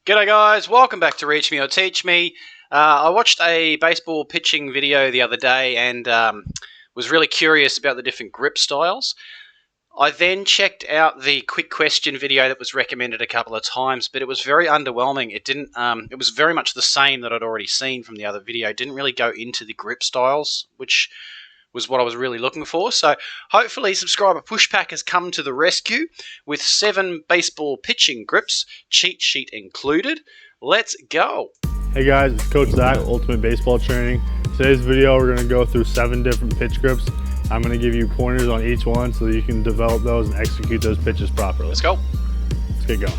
G'day guys, welcome back to Reach Me or Teach Me. I watched a baseball pitching video the other day and was really curious about the different grip styles. I then checked out the quick question video that was recommended a couple of times, but it was very underwhelming. It was very much the same that I'd already seen from the other video. It didn't really go into the grip styles, which was what I was really looking for. So hopefully subscriber Pushpack has come to the rescue with 7 baseball pitching grips, cheat sheet included. Let's go. Hey guys, it's Coach Zach, Ultimate Baseball Training. Today's video we're going to go through 7 different pitch grips. I'm going to give you pointers on each one so that you can develop those and execute those pitches properly. Let's go. Let's get going.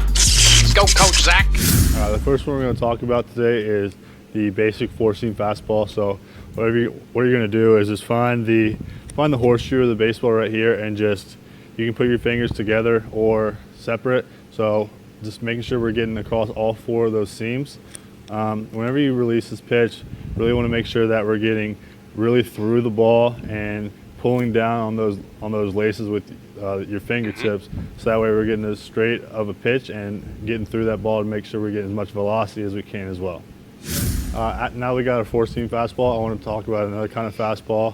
Let's go, Coach Zach. The first one we're going to talk about today is the basic 4-seam fastball. So what you're going to do is just find the horseshoe of the baseball right here, and just you can put your fingers together or separate. So just making sure we're getting across all 4 of those seams. Whenever you release this pitch, really want to make sure that we're getting really through the ball and pulling down on those laces with your fingertips, so that way we're getting as straight of a pitch and getting through that ball to make sure we're getting as much velocity as we can as well. Now we got a 4-seam fastball. I want to talk about another kind of fastball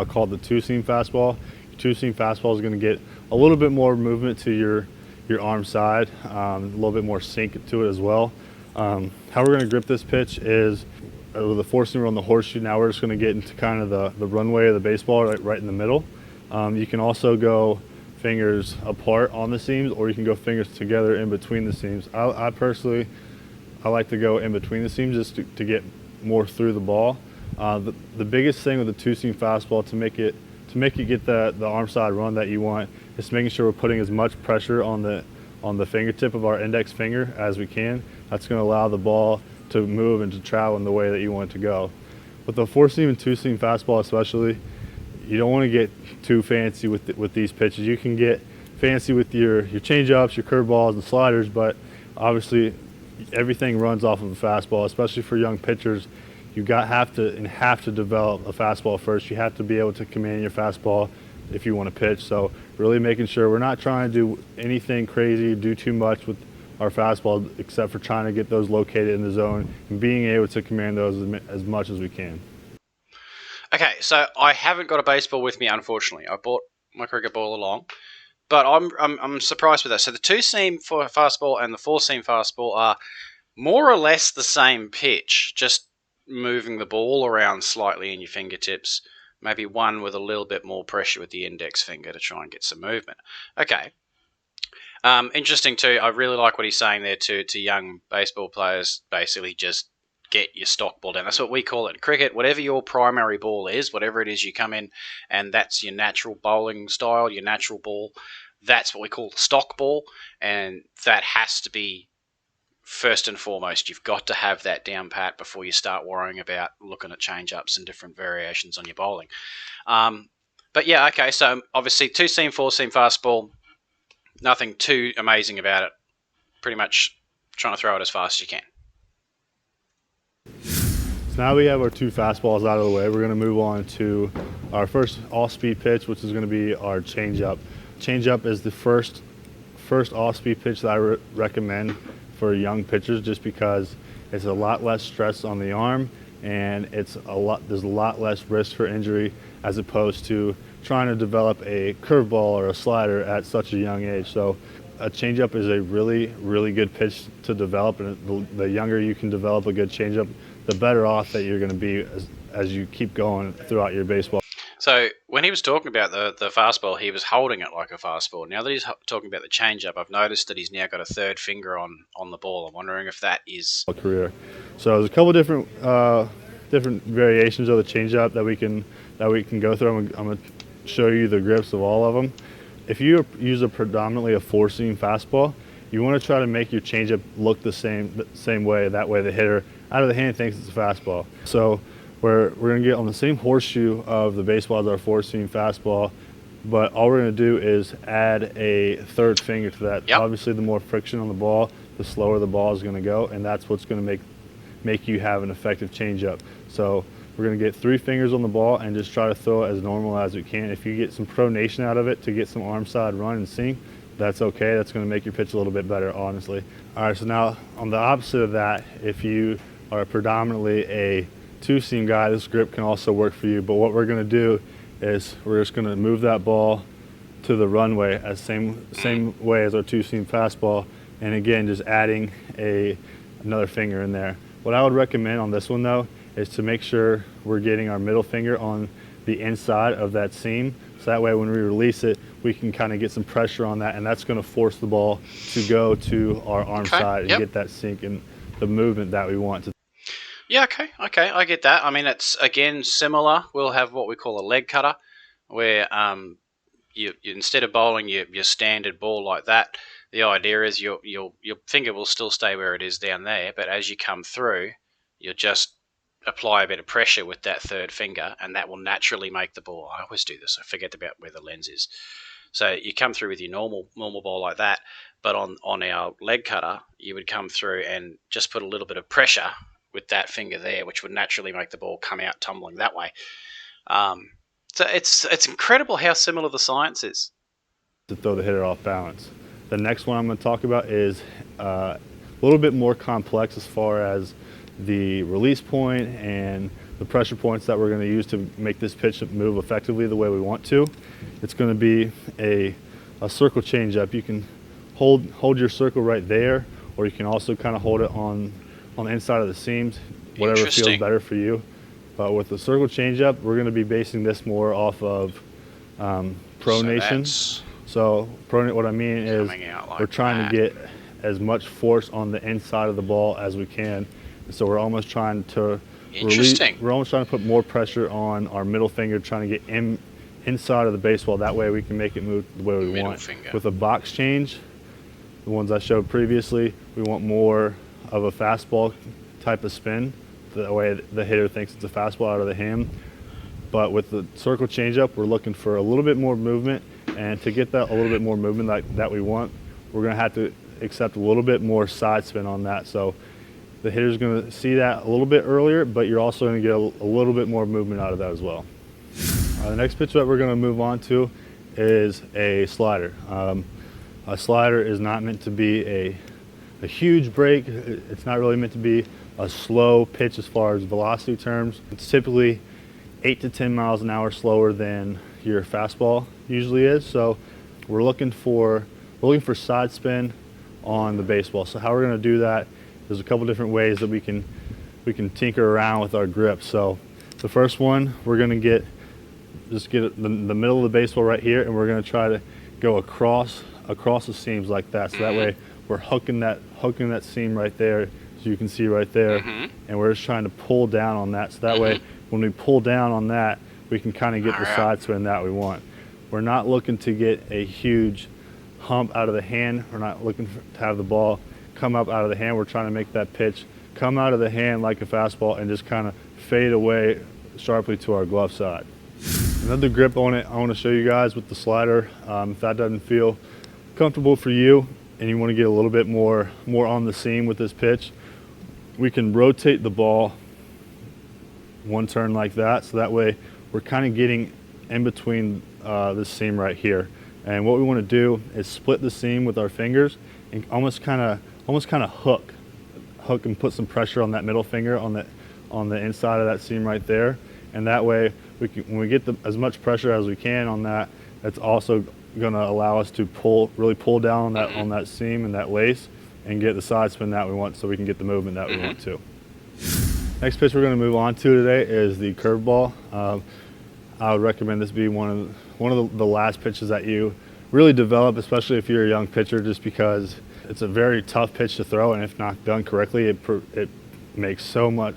called the 2-seam fastball. 2-seam fastball is going to get a little bit more movement to your arm side, a little bit more sink to it as well. How we're going to grip this pitch is with a 4-seamer on the horseshoe. Now we're just going to get into kind of the runway of the baseball right in the middle. You can also go fingers apart on the seams, or you can go fingers together in between the seams. I personally like to go in between the seams just to get more through the ball. The biggest thing with the 2-seam fastball to make it get the arm side run that you want is making sure we're putting as much pressure on the fingertip of our index finger as we can. That's going to allow the ball to move and to travel in the way that you want it to go. With the 4-seam and 2-seam fastball especially, you don't want to get too fancy with these pitches. You can get fancy with your change-ups, your curveballs, and sliders, but obviously everything runs off of a fastball. Especially for young pitchers, you have to develop a fastball first. You have to be able to command your fastball if you want to pitch. So really making sure we're not trying to do anything crazy, do too much with our fastball, except for trying to get those located in the zone and being able to command those as much as we can. Okay, so I haven't got a baseball with me, unfortunately. I bought my cricket ball along, but I'm surprised with that. So the 2-seam fastball and the 4-seam fastball are more or less the same pitch, just moving the ball around slightly in your fingertips. Maybe one with a little bit more pressure with the index finger to try and get some movement. Okay. Interesting too. I really like what he's saying there to young baseball players. Basically, just get your stock ball down. That's what we call it in cricket. Whatever your primary ball is, whatever it is you come in, and that's your natural bowling style, your natural ball. That's what we call the stock ball, and that has to be first and foremost. You've got to have that down pat before you start worrying about looking at change-ups and different variations on your bowling. But yeah, okay, so obviously 2-seam, 4-seam fastball, nothing too amazing about it. Pretty much trying to throw it as fast as you can. So now we have our 2 fastballs out of the way. We're going to move on to our first off-speed pitch, which is going to be our changeup. Changeup is the first off-speed pitch that I recommend for young pitchers, just because it's a lot less stress on the arm, and there's a lot less risk for injury as opposed to trying to develop a curveball or a slider at such a young age. So a changeup is a really, really good pitch to develop, and the younger you can develop a good changeup, the better off that you're going to be as you keep going throughout your baseball. So when he was talking about the fastball, he was holding it like a fastball. Now that he's talking about the changeup, I've noticed that he's now got a 3rd finger on the ball. I'm wondering if that is career. So there's a couple different variations of the changeup that we can go through. I'm going to show you the grips of all of them. If you use predominantly a 4-seam fastball, you want to try to make your changeup look the same way. That way the hitter out of the hand thinks it's a fastball. So we're going to get on the same horseshoe of the baseball as our 4-seam fastball, but all we're going to do is add a 3rd finger to that. Yep. Obviously, the more friction on the ball, the slower the ball is going to go, and that's what's going to make you have an effective changeup. So we're going to get 3 fingers on the ball and just try to throw it as normal as we can. If you get some pronation out of it to get some arm side run and sink, that's okay. That's going to make your pitch a little bit better, honestly. All right, so now on the opposite of that, if you are predominantly a two-seam guy, this grip can also work for you. But what we're going to do is we're just going to move that ball to the runway as same way as our two-seam fastball, and again just adding another finger in there. What I would recommend on this one though is to make sure we're getting our middle finger on the inside of that seam, so that way when we release it we can kind of get some pressure on that, and that's going to force the ball to go to our arm side and get that sink and the movement that we want to. Yeah, okay, I get that. I mean, it's again similar. We'll have what we call a leg cutter, where you instead of bowling your standard ball like that, the idea is your finger will still stay where it is down there, but as you come through, you'll just apply a bit of pressure with that third finger, and that will naturally make the ball. I always do this. I forget about where the lens is. So you come through with your normal ball like that, but on our leg cutter, you would come through and just put a little bit of pressure with that finger there, which would naturally make the ball come out tumbling that way. So it's incredible how similar the science is. To throw the hitter off balance. The next one I'm going to talk about is a little bit more complex as far as the release point and the pressure points that we're going to use to make this pitch move effectively the way we want to. It's going to be a circle changeup. You can hold your circle right there, or you can also kind of hold it on the inside of the seams, whatever feels better for you. But with the circle changeup, we're going to be basing this more off of pronation. So what I mean is we're trying to get as much force on the inside of the ball as we can. So we're almost trying to we're almost trying to put more pressure on our middle finger, trying to get inside of the baseball. That way we can make it move the way we want. With a box change, the ones I showed previously, we want more of a fastball type of spin. The way the hitter thinks it's a fastball out of the hand. But with the circle changeup, we're looking for a little bit more movement, and to get that a little bit more movement that we want, we're going to have to accept a little bit more side spin on that. So the hitter's going to see that a little bit earlier, but you're also going to get a little bit more movement out of that as well. The next pitch that we're going to move on to is a slider. A slider is not meant to be a huge break. It's not really meant to be a slow pitch as far as velocity terms. It's typically 8 to 10 miles an hour slower than your fastball usually is. So we're looking for side spin on the baseball. So how we're going to do that, there's a couple different ways that we can tinker around with our grip. So the first one, we're going to just get the middle of the baseball right here, and we're going to try to go across the seams like that. So that way we're hooking that seam right there, as you can see right there, and we're just trying to pull down on that. So that way when we pull down on that, we can kind of get the side spin that we want. We're not looking to get a huge hump out of the hand. We're not looking to have the ball come up out of the hand. We're trying to make that pitch come out of the hand like a fastball and just kind of fade away sharply to our glove side. Another grip on it I want to show you guys with the slider. If that doesn't feel comfortable for you and you want to get a little bit more on the seam with this pitch, we can rotate the ball one turn like that, so that way we're kind of getting in between this seam right here. And what we want to do is split the seam with our fingers and almost kind of hook and put some pressure on that middle finger on the inside of that seam right there. And that way when we get as much pressure as we can on that, it's also going to allow us to really pull down on that seam and that lace and get the side spin that we want, so we can get the movement that we want to. Next pitch we're going to move on to today is the curveball. I would recommend this be one of the last pitches that you really develop, especially if you're a young pitcher, just because it's a very tough pitch to throw, and if not done correctly, it makes so much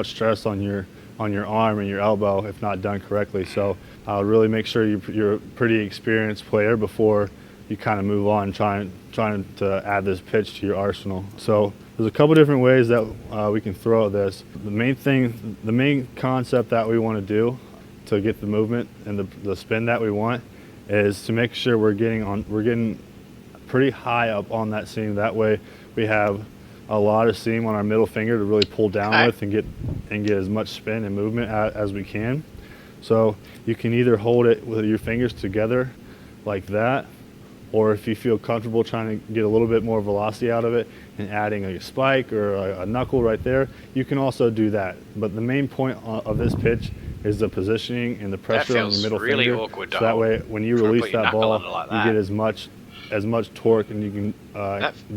stress on your arm and your elbow if not done correctly. So I'll really make sure you're a pretty experienced player before you kind of move on trying to add this pitch to your arsenal. So there's a couple different ways that we can throw this. The main concept that we want to do to get the movement and the spin that we want is to make sure we're getting pretty high up on that seam. That way we have a lot of seam on our middle finger to really pull down with and get as much spin and movement as we can. So you can either hold it with your fingers together like that, or if you feel comfortable trying to get a little bit more velocity out of it and adding a spike or a knuckle right there, you can also do that. But the main point of this pitch is the positioning and the pressure on your middle really finger. Awkward, so that way, when you release that ball, you get as much torque, and you can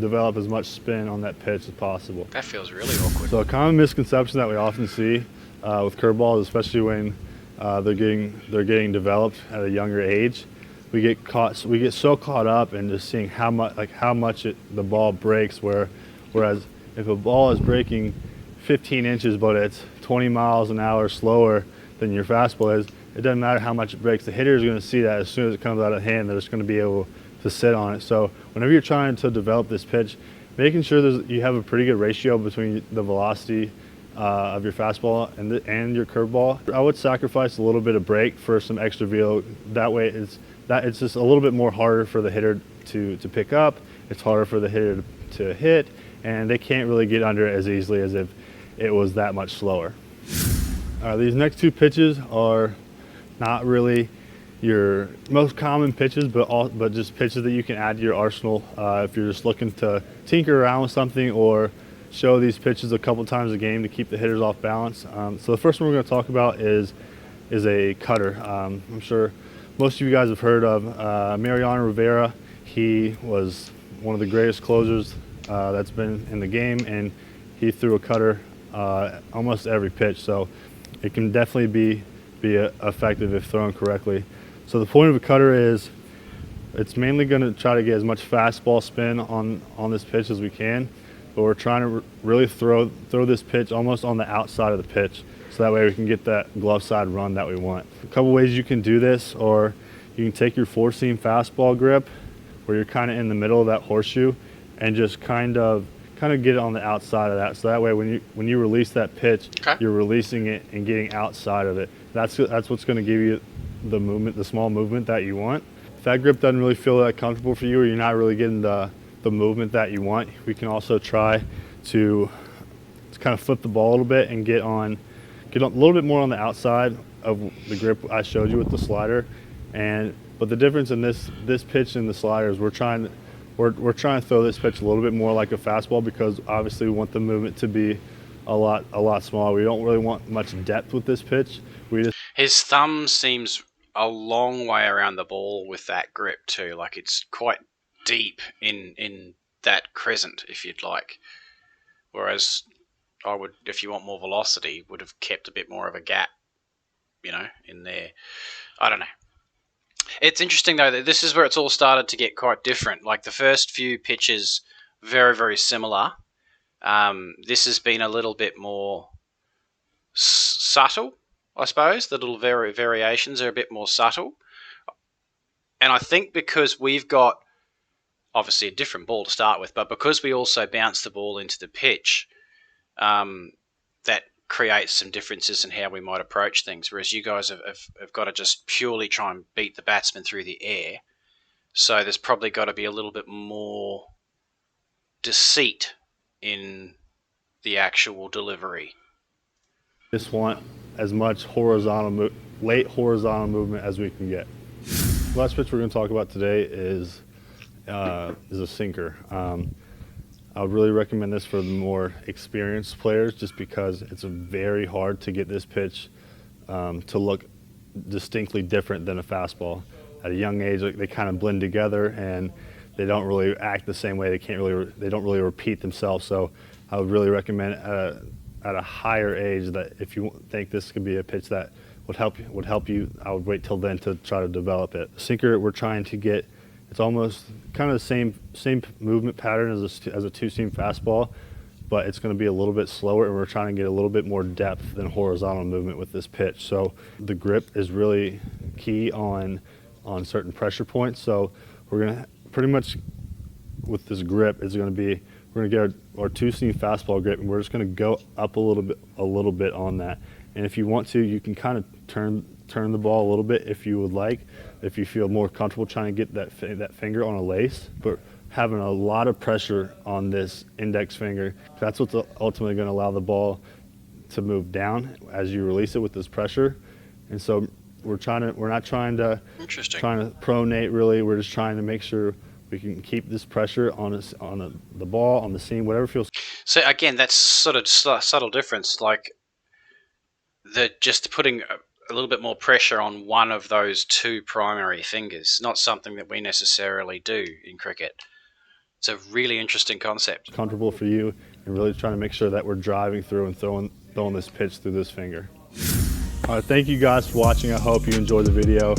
develop as much spin on that pitch as possible. That feels really awkward. So a common misconception that we often see with curveballs, especially when they're getting developed at a younger age, we get so caught up in just seeing how much the ball breaks. Whereas if a ball is breaking 15 inches, but it's 20 miles an hour slower than your fastball is, it doesn't matter how much it breaks. The hitter is going to see that as soon as it comes out of hand. They're just going to be able to sit on it. So whenever you're trying to develop this pitch, making sure you have a pretty good ratio between the velocity of your fastball and your curveball. I would sacrifice a little bit of break for some extra velo. That way it's just a little bit more harder for the hitter to pick up. It's harder for the hitter to hit, and they can't really get under it as easily as if it was that much slower. These next two pitches are not really your most common pitches, but just pitches that you can add to your arsenal if you're just looking to tinker around with something or show these pitches a couple times a game to keep the hitters off balance. So the first one we're going to talk about is a cutter. I'm sure most of you guys have heard of Mariano Rivera. He was one of the greatest closers that's been in the game, and he threw a cutter almost every pitch. So it can definitely be effective if thrown correctly. So the point of a cutter is it's mainly going to try to get as much fastball spin on this pitch as we can, but we're trying to really throw this pitch almost on the outside of the pitch, so that way we can get that glove side run that we want. A couple ways you can do this, or you can take your four-seam fastball grip where you're kind of in the middle of that horseshoe and just kind of get it on the outside of that, so that way when you release that pitch, you're releasing it and getting outside of it. That's what's going to give you the movement, the small movement that you want. If that grip doesn't really feel that comfortable for you, or you're not really getting the movement that you want, we can also try to kind of flip the ball a little bit and get a little bit more on the outside of the grip I showed you with the slider. But the difference in this pitch and the slider is we're trying to throw this pitch a little bit more like a fastball, because obviously we want the movement to be a lot smaller. We don't really want much depth with this pitch. His thumb seems a long way around the ball with that grip too. Like, it's quite deep in that crescent, if you'd like. Whereas I would, if you want more velocity, would have kept a bit more of a gap, in there. I don't know. It's interesting though that this is where it's all started to get quite different. Like, the first few pitches, very, very similar. This has been a little bit more subtle, I suppose. The little variations are a bit more subtle. And I think because we've got obviously a different ball to start with, but because we also bounce the ball into the pitch, that creates some differences in how we might approach things, whereas you guys have got to just purely try and beat the batsman through the air. So there's probably got to be a little bit more deceit in the actual delivery. Just want as much late horizontal movement as we can get. The last pitch we're going to talk about today is a sinker. I would really recommend this for the more experienced players, just because it's very hard to get this pitch to look distinctly different than a fastball. At a young age, they kind of blend together and they don't really act the same way. They don't really repeat themselves. So I would really recommend at a higher age that if you think this could be a pitch that would help you, I would wait till then to try to develop it. Sinker, we're trying to get, it's almost kind of the same movement pattern as a two-seam fastball, but it's going to be a little bit slower, and we're trying to get a little bit more depth than horizontal movement with this pitch. So the grip is really key on certain pressure points. So we're going to pretty much, with this grip, we're going to get our two-seam fastball grip, and we're just going to go up a little bit on that. And if you want to, you can kind of turn the ball a little bit if you would like, if you feel more comfortable trying to get that finger on a lace. But having a lot of pressure on this index finger, that's what's ultimately going to allow the ball to move down as you release it with this pressure. And so we're not trying to Interesting. pronate really. We're just trying to make sure we can keep this pressure on the ball, on the seam, whatever feels. So again, that's sort of subtle difference. Like just putting a little bit more pressure on one of those two primary fingers. Not something that we necessarily do in cricket. It's a really interesting concept. Comfortable for you, and really trying to make sure that we're driving through and throwing this pitch through this finger. All right, thank you guys for watching. I hope you enjoyed the video.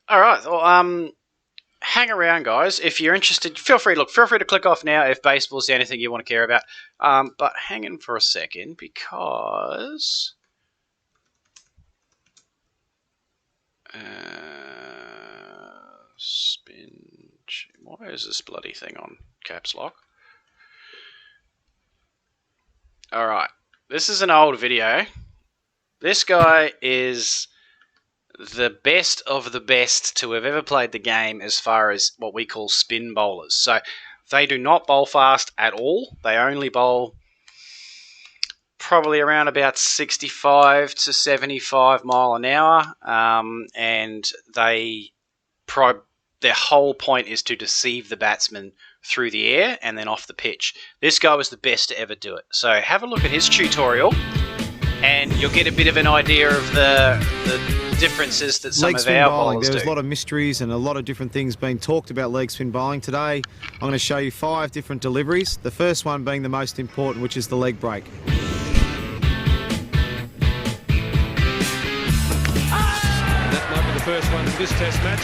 All right, well, hang around, guys. If you're interested, feel free to click off now if baseball's anything you want to care about. But hang in for a second, because spin. Why is this bloody thing on caps lock? All right, this is an old video. This guy is the best of the best to have ever played the game as far as what we call spin bowlers. So they do not bowl fast at all. They only bowl probably around about 65 to 75 mile an hour, and their whole point is to deceive the batsman through the air and then off the pitch. This guy was the best to ever do it. So have a look at his tutorial, and you'll get a bit of an idea of the differences that some of our bowlers do. There's a lot of mysteries and a lot of different things being talked about leg spin bowling. Today, I'm going to show you 5 different deliveries. The first one being the most important, which is the leg break. That might be the first one for this test match.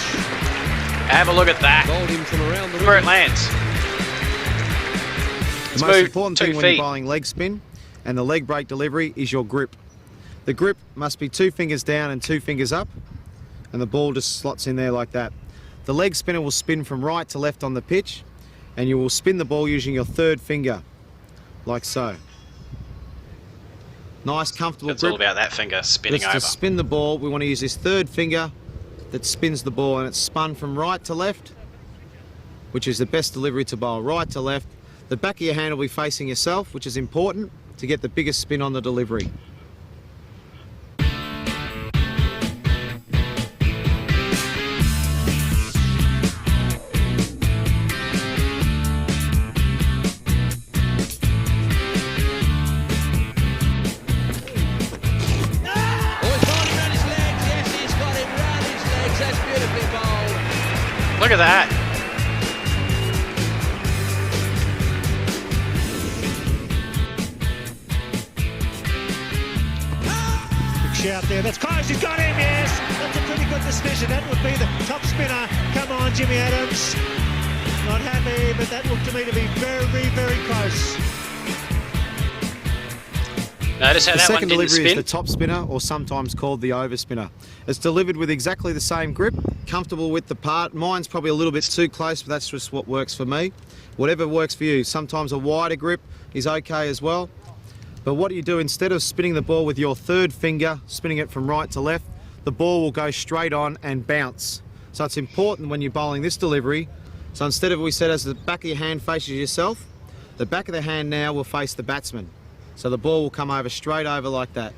Have a look at that. Bowled him from around the Where it lands. The most important thing when you're bowling leg spin and the leg break delivery is your grip. The grip must be 2 fingers down and 2 fingers up, and the ball just slots in there like that. The leg spinner will spin from right to left on the pitch, and you will spin the ball using your 3rd finger, like so. Nice, comfortable It's grip. all about that finger spinning over. To spin the ball, we want to use this 3rd finger that spins the ball, and it's spun from right to left, which is the best delivery to bowl, right to left. The back of your hand will be facing yourself, which is important to get the biggest spin on the delivery. Look at that. Big shout there. That's close. He's got him, yes. That's a pretty good decision. That would be the top spinner. Come on, Jimmy Adams. Not happy, but that looked to me to be very, very close. Notice how the that one second didn't delivery spin? is the top spinner, or sometimes called the over spinner. It's delivered with exactly the same grip, comfortable with the part. Mine's probably a little bit too close, but that's just what works for me. Whatever works for you. Sometimes a wider grip is okay as well. But what do you do? Instead of spinning the ball with your 3rd finger, spinning it from right to left, the ball will go straight on and bounce. So it's important when you're bowling this delivery. So instead of, we said, as the back of your hand faces yourself, the back of the hand now will face the batsman. So the ball will come over straight over like that.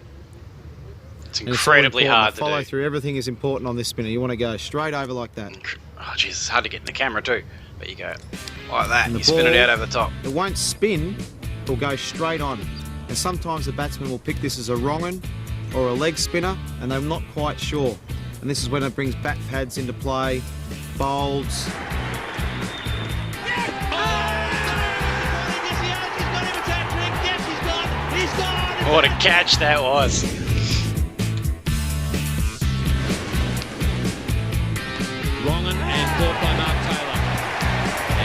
It's incredibly hard to do. Follow through. Everything is important on this spinner. You want to go straight over like that. Oh, jeez, it's hard to get in the camera too. But you go like that, And the you spin it ball, out over the top. It won't spin, it will go straight on. And sometimes the batsman will pick this as a wrong un or a leg spinner, and they're not quite sure. And this is when it brings bat pads into play, bowls. What a catch that was. Wrongen and caught by Mark Taylor.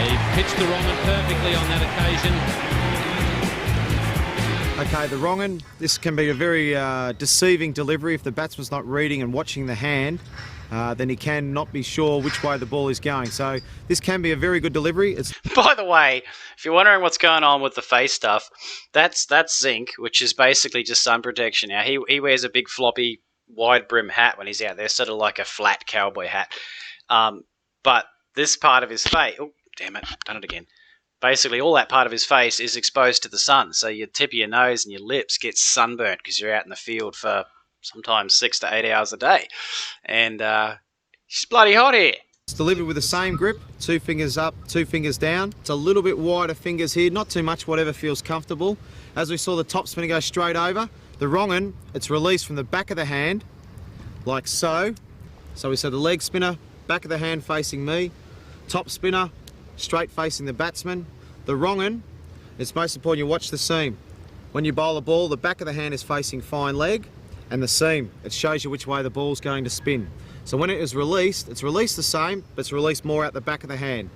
He pitched the Wrongen perfectly on that occasion. Okay, the wrong un, this can be a very deceiving delivery. If the batsman's not reading and watching the hand, then he can not be sure which way the ball is going. So this can be a very good delivery. It's By the way, if you're wondering what's going on with the face stuff, that's zinc, which is basically just sun protection. Now, he wears a big floppy wide brim hat when he's out there, sort of like a flat cowboy hat. But this part of his face, oh, damn it, done it again. Basically, all that part of his face is exposed to the sun. So your tip of your nose and your lips get sunburnt because you're out in the field for sometimes 6 to 8 hours a day. And she's bloody hot here. It's delivered with the same grip, 2 fingers up, 2 fingers down. It's a little bit wider fingers here, not too much, whatever feels comfortable. As we saw the top spinner go straight over, the wrong one, it's released from the back of the hand, like so. So we said the leg spinner, back of the hand facing me, top spinner, straight facing the batsman. The wrong one, it's most important you watch the seam. When you bowl a ball, the back of the hand is facing fine leg, and the seam, it shows you which way the ball's going to spin. So when it is released, it's released the same, but it's released more out the back of the hand.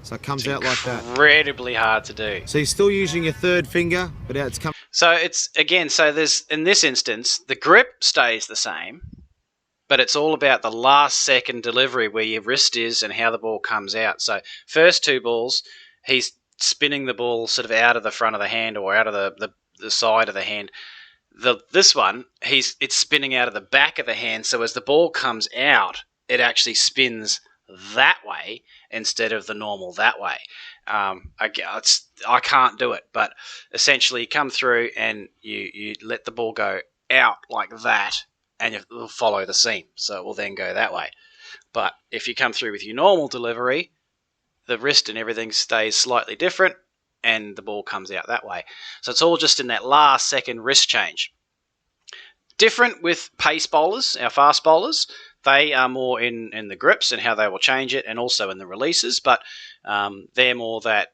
So it comes out like that. Incredibly hard to do. So you're still using your third finger, but it's coming. So it's, again, so there's, in this instance, the grip stays the same, but it's all about the last second delivery where your wrist is and how the ball comes out. So first 2 balls, he's spinning the ball sort of out of the front of the hand or out of the side of the hand. This one, it's spinning out of the back of the hand, so as the ball comes out, it actually spins that way instead of the normal that way. I can't do it, but essentially you come through and you let the ball go out like that, and you'll follow the seam, so it will then go that way. But if you come through with your normal delivery, the wrist and everything stays slightly different, and the ball comes out that way. So it's all just in that last second wrist change. Different with pace bowlers, our fast bowlers. They are more in the grips and how they will change it, and also in the releases, but they're more that,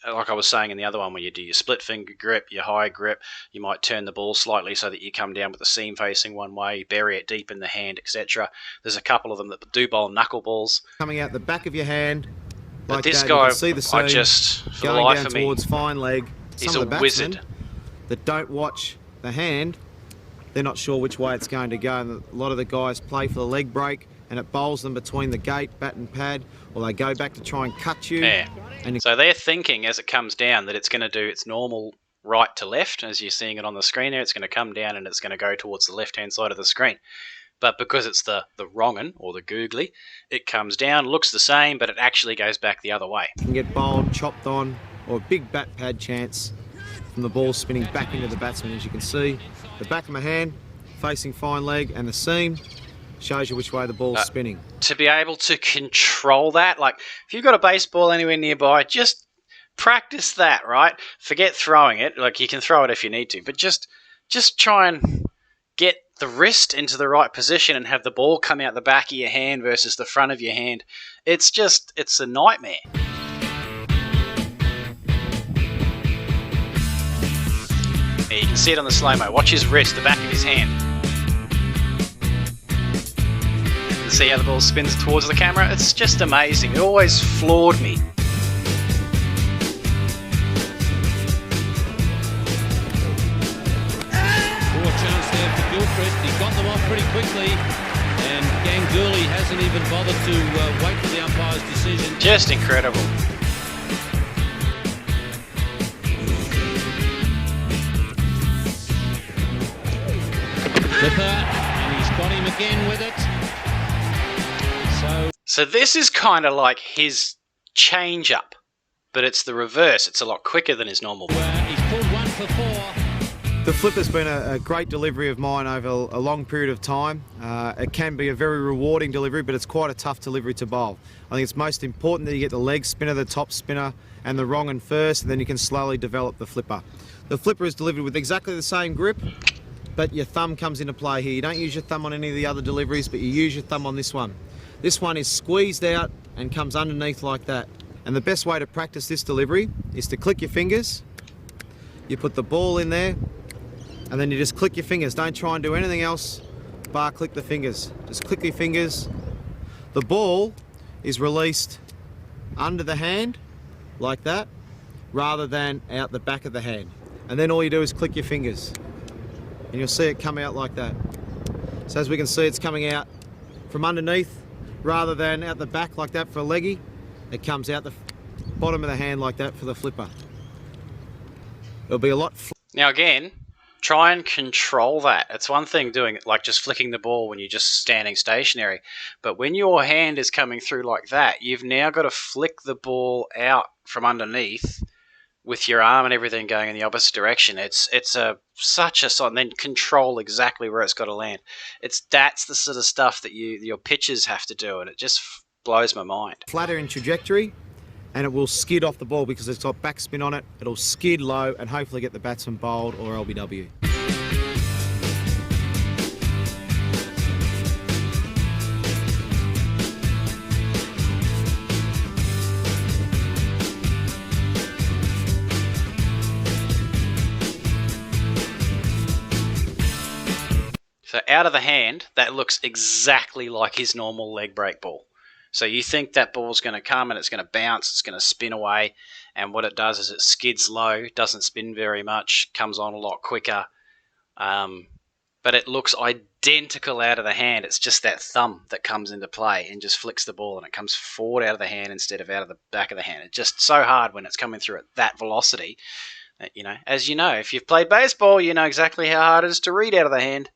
like I was saying in the other one, where you do your split finger grip, your high grip, you might turn the ball slightly so that you come down with the seam facing one way, bury it deep in the hand, etc. There's a couple of them that do bowl knuckle balls. Coming out the back of your hand. But Like this that. guy, See the seam I just, for the going life down of me, towards fine leg. he's Some a of the wizard. batsmen that don't watch the hand, they're not sure which way it's going to go. And a lot of the guys play for the leg break, and it bowls them between the gate, bat and pad, or they go back to try and cut you. Yeah. And So they're thinking as it comes down that it's going to do its normal right to left, as you're seeing it on the screen there. It's going to come down and it's going to go towards the left-hand side of the screen. But because it's the wrong un, or the googly, it comes down, looks the same, but it actually goes back the other way. can get bowled, chopped on, or a big bat pad chance from the ball spinning back into the batsman. As you can see, the back of my hand facing fine leg, and the seam shows you which way the ball's spinning. To be able to control that, like if you've got a baseball anywhere nearby, just practice that, right? Forget throwing it. Like you can throw it if you need to, but just try and get the wrist into the right position and have the ball come out the back of your hand versus the front of your hand. It's a nightmare. There, you can see it on the slow-mo. Watch his wrist, the back of his hand. You can see how the ball spins towards the camera. It's just amazing. It always floored me. Poor chance there for Gilchrist. He got them off pretty quickly, and Ganguly hasn't even bothered to wait for the umpire's decision. Just incredible. Flipper, and he's got him again with it. So this is kind of like his change-up, but it's the reverse. It's a lot quicker than his normal. He's pulled 1 for 4. The flipper's been a great delivery of mine over a long period of time. It can be a very rewarding delivery, but it's quite a tough delivery to bowl. I think it's most important that you get the leg spinner, the top spinner, and the wrong un first, and then you can slowly develop the flipper. The flipper is delivered with exactly the same grip, but your thumb comes into play here. You don't use your thumb on any of the other deliveries, but you use your thumb on this one. This one is squeezed out and comes underneath like that. And the best way to practice this delivery is to click your fingers. You put the ball in there, and then you just click your fingers. Don't try and do anything else bar click the fingers. Just click your fingers. The ball is released under the hand like that, rather than out the back of the hand. And then all you do is click your fingers, and you'll see it come out like that. So as we can see, it's coming out from underneath rather than out the back like that for a leggy. It comes out the bottom of the hand like that for the flipper. It'll be a lot. Now again, try and control that. It's one thing doing it like just flicking the ball when you're just standing stationary, but when your hand is coming through like that, you've now got to flick the ball out from underneath with your arm and everything going in the opposite direction. It's such a sign. Then control exactly where it's got to land. That's the sort of stuff that your pitchers have to do, and it just blows my mind. Flatter in trajectory, and it will skid off the ball because it's got backspin on it. It'll skid low and hopefully get the batsman bowled or LBW. So out of the hand, that looks exactly like his normal leg break ball. So you think that ball's going to come and it's going to bounce, it's going to spin away, and what it does is it skids low, doesn't spin very much, comes on a lot quicker, but it looks identical out of the hand. It's just that thumb that comes into play and just flicks the ball, and it comes forward out of the hand instead of out of the back of the hand. It's just so hard when it's coming through at that velocity. As you know, if you've played baseball, you know exactly how hard it is to read out of the hand.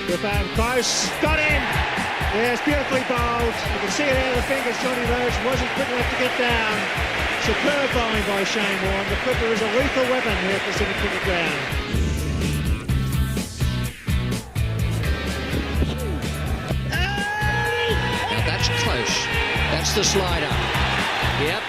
Rebound close, got him! Yes, beautifully bowled. You can see it out of the fingers. Johnny Rhodes wasn't quick enough to get down. Superb bowling by Shane Warne. The Clipper is a lethal weapon here at Pacific Cricket Ground. Now that's close. That's the slider. Yep.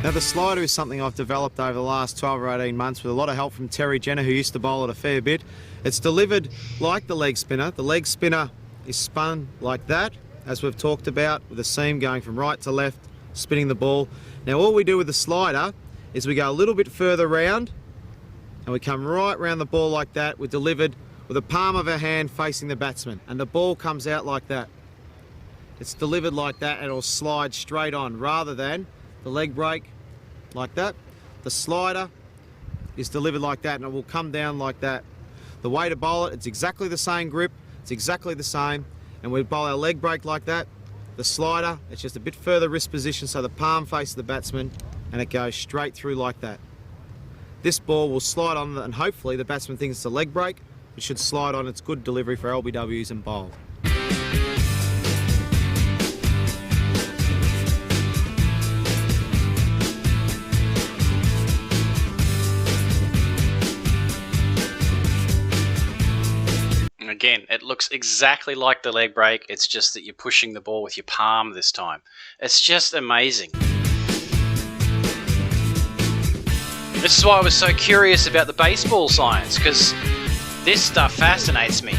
Now the slider is something I've developed over the last 12 or 18 months with a lot of help from Terry Jenner, who used to bowl it a fair bit. It's delivered like the leg spinner. The leg spinner is spun like that, as we've talked about, with the seam going from right to left, spinning the ball. Now all we do with the slider is we go a little bit further round and we come right round the ball like that. We're delivered with the palm of our hand facing the batsman, and the ball comes out like that. It's delivered like that, and it'll slide straight on rather than the leg break like that. The slider is delivered like that, and it will come down like that. The way to bowl it, it's exactly the same grip, it's exactly the same, and we bowl our leg break like that. The slider, it's just a bit further wrist position so the palm faces the batsman, and it goes straight through like that. This ball will slide on, and hopefully the batsman thinks it's a leg break. It should slide on. It's good delivery for LBWs and bowl. Again, it looks exactly like the leg break. It's just that you're pushing the ball with your palm this time. It's just amazing. This is why I was so curious about the baseball science, because this stuff fascinates me.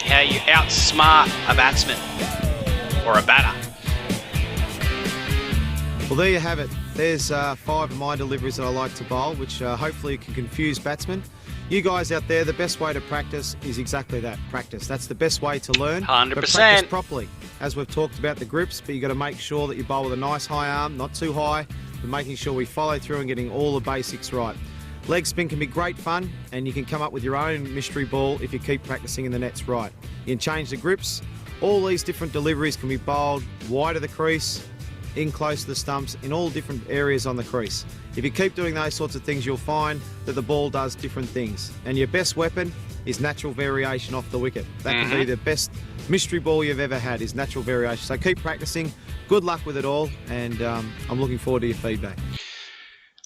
How you outsmart a batsman or a batter. Well, there you have it. There's 5 of my deliveries that I like to bowl, which hopefully can confuse batsmen. You guys out there, the best way to practice is exactly that, practice. That's the best way to learn. 100%. But practice properly. As we've talked about the grips, but you've got to make sure that you bowl with a nice high arm, not too high, but making sure we follow through and getting all the basics right. Leg spin can be great fun, and you can come up with your own mystery ball if you keep practicing in the nets right. You can change the grips. All these different deliveries can be bowled wide of the crease, in close to the stumps, in all different areas on the crease. If you keep doing those sorts of things, you'll find that the ball does different things. And your best weapon is natural variation off the wicket. That can be the best mystery ball you've ever had, is natural variation. So keep practicing. Good luck with it all, and I'm looking forward to your feedback.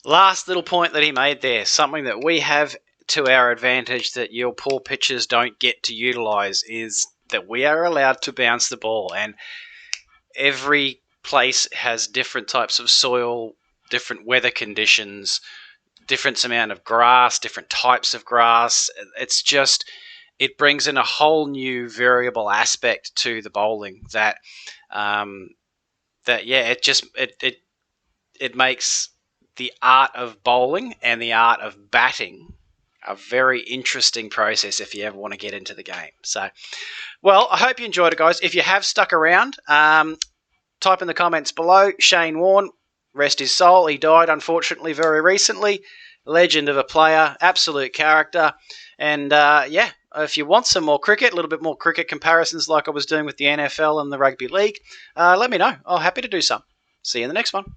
Last little point that he made there, something that we have to our advantage that your poor pitchers don't get to utilise, is that we are allowed to bounce the ball. And every place has different types of soil, different weather conditions, different amount of grass, different types of grass. It brings in a whole new variable aspect to the bowling that it makes the art of bowling and the art of batting a very interesting process if you ever want to get into the game. So, well, I hope you enjoyed it, guys. If you have stuck around, type in the comments below. Shane Warne, rest his soul. He died, unfortunately, very recently. Legend of a player, absolute character. And, if you want some more cricket, a little bit more cricket comparisons like I was doing with the NFL and the Rugby League, let me know. I'm happy to do some. See you in the next one.